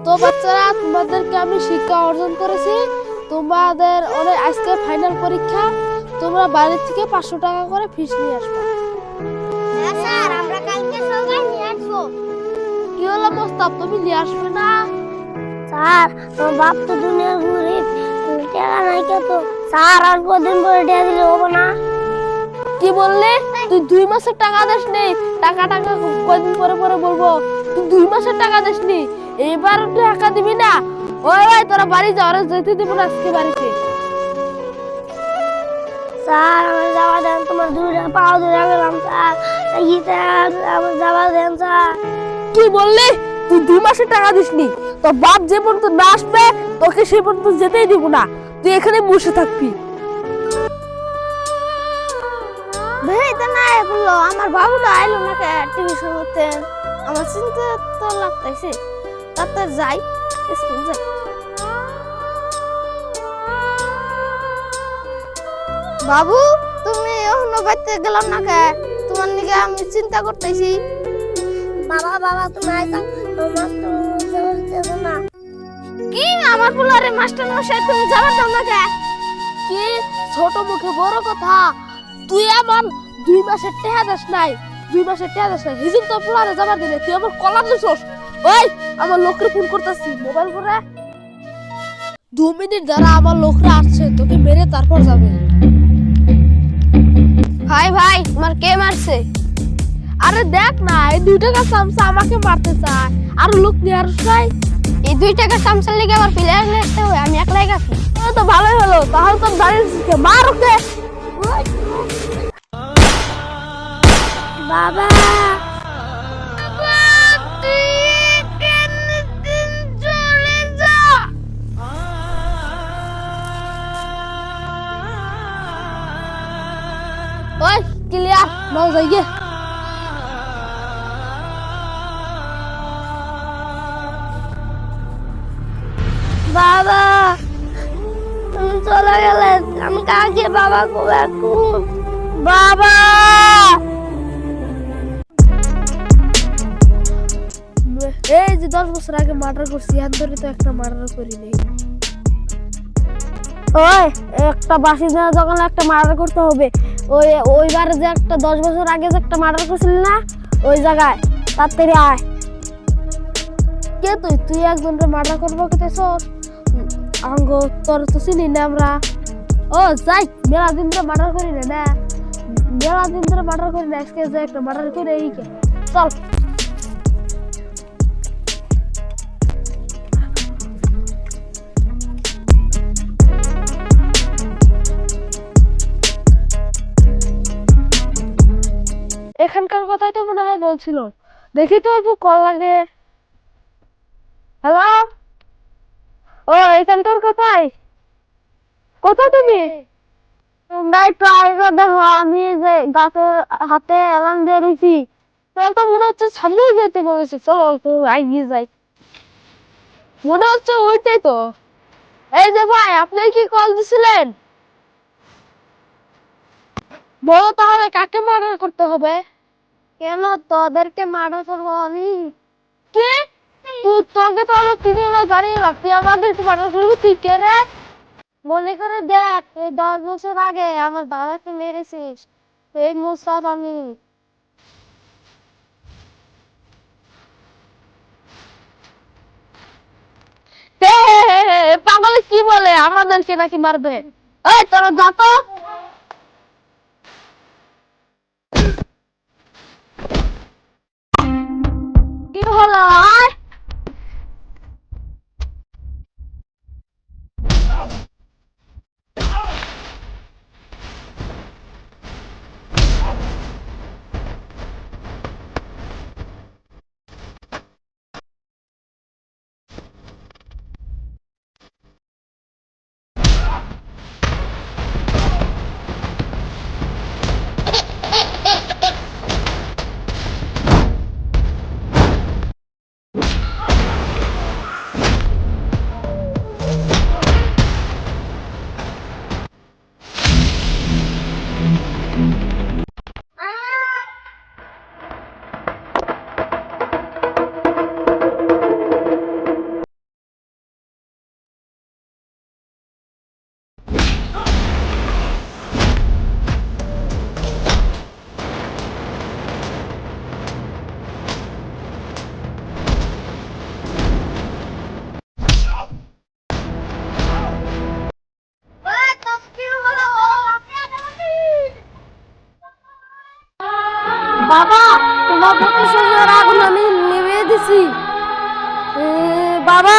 তো বাচ্চারা, তোমাদেরকে আমি শিক্ষা অর্জন করেছি। তোমাদের অনেক আজকে ফাইনাল পরীক্ষা। তোমরা বাড়ি থেকে 500 টাকা করে ফিস নিয়ে আসবে। হ্যাঁ স্যার, আমরা কালকে সবাই নিয়ে আসবো। কি হলো মোস্তাফ, তুমি নিয়ে আসবে না? স্যার, তোমার বাপ তো দুনিয়ার গরিব, টাকা নাই কত। স্যার, আর কদিন পরে টাকা দিলে হবে না? কি বললে? তুই 2 মাসের টাকা দিসনি? টাকা টাকা কয়দিন পরে পরে বলবো। তুই 2 মাসের টাকা দিসনি, এবার টাকা দিবি না? ওই ওই, তোরা বাড়ি যা, ওরা যেতে দিব না আজকে বাড়িতে। স্যার, আমার যাওয়া দেন, তোমার দুইটা পাও ধরে গেলাম স্যার। আমার যাওয়া দেন স্যার। কি বললি? তুই 2 মাসের টাকা দিসনি? তোর বাপ যে পর্যন্ত না আসবে তোকে সেই পর্যন্ত যেতেই দিব না। তুই এখানে বসে থাকবি। বেরিতে না এগুলো, আমার বাবুটা আইলো না কে টিউশন করতে। আমার চিন্তা তো লাগতেছে, তাতে যাই, স্কুল যাই। বাবু, তুমি এখনো বাইতে গেলাম না কে? তোমার নিকে আমি চিন্তা করতেছি। বাবা বাবা, তুমি আইতা, মাস্টার না কি? আমার পোলারে মাস্টার মশাই তুমি যাবার দাও না কে? কি ছোট মুখে বড় কথা? তুই আমার 2 মাসের টাকা দিস নাই, 2 মাসের টাকা দিস নাই, হিজুন তো পোলারে যাবার দিলে তুই আমার কলার দিছস। ওই, আমার লোকরে ফোন করতেছি মোবাইল করে। 2 মিনিট দ্বারা আমার লোকরা আসছে, তোকে মেরে তারপর যাবে। ভাই ভাই, তোমার কে মারছে? আরে দেখ না, এই 2 টাকা চামচা আমাকে মারতে চায়, আর লোক নিয়ে আর চাই। এই 2 টাকা সামসার লিগে আবার প্লেয়ার নিয়ে আসতে হয়, আমি একলাই গেছি। তো ভালোই হলো, তাহলে তো দাঁড়িয়ে মার ওকে। বাবা, ওই ক্লিয়ার নাও যাইয়ে। বাবা, তুমি চলে গেলে, আমি কাকে বাবা কবে এখন? বাবা, এই যে 10 বছর আগে মার্ডার করছি, এখন ধরে তো একটা মার্ডার করি নেই। ওই একটা বাসি দিনে যখন একটা মার্ডার করতে হবে, ওইবারে যে একটা 10 বছর আগে যে একটা মার্ডার করছিলি না, ওই জায়গায় তাড়াতাড়ি আয়। কে তুই? তুই একজনকে মার্ডার করবো কেতেছ? আঙ্গ তোর তো চিনি না আমরা। ও যাই, মেলা দিন ধরে মার্ডার করি না, না মেলা দিন ধরে মার্ডার করি না, আজকে যে একটা মার্ডার করে এই কে। চল। এখানকার কথাই তো মনে হয় বলছিল। দেখি তো অল্প কল লাগে। হ্যালো, ও এখানকার কোথায়? কোথায় তুমি? তোমরা একটু আগে দেখো, আমি যে গাছের হাতে এলাম দিয়ে রয়েছি। তোর তো মনে হচ্ছে সামনে যেতে বলেছে, চলো একটু এগিয়ে যাই। মনে হচ্ছে ওইটাই তো। এই যে ভাই, আপনি কি কল দিছিলেন? বলো তাহলে কাকে মার্ডার করতে হবে? কেন তোদেরকে মার্ডার করবো আমি? কে? তোকে তো আমরা 3 মাস দাঁড়িয়ে রাখছি, আমাদেরকে মার্ডার করবি? তুই কে রে? মনে করে দেখ, এই 10 বছর আগে আমার বাবাকে মেরেছিস, এই মুস্তাফ আমি। পাগলে কি বলে আমাদেরকে নাকি মারবে? এই তোরা যা তো। কি হলো? আয়। বাবা তোমার প্রতিশোধের আগুন আমি নিভিয়ে দিছি বাবা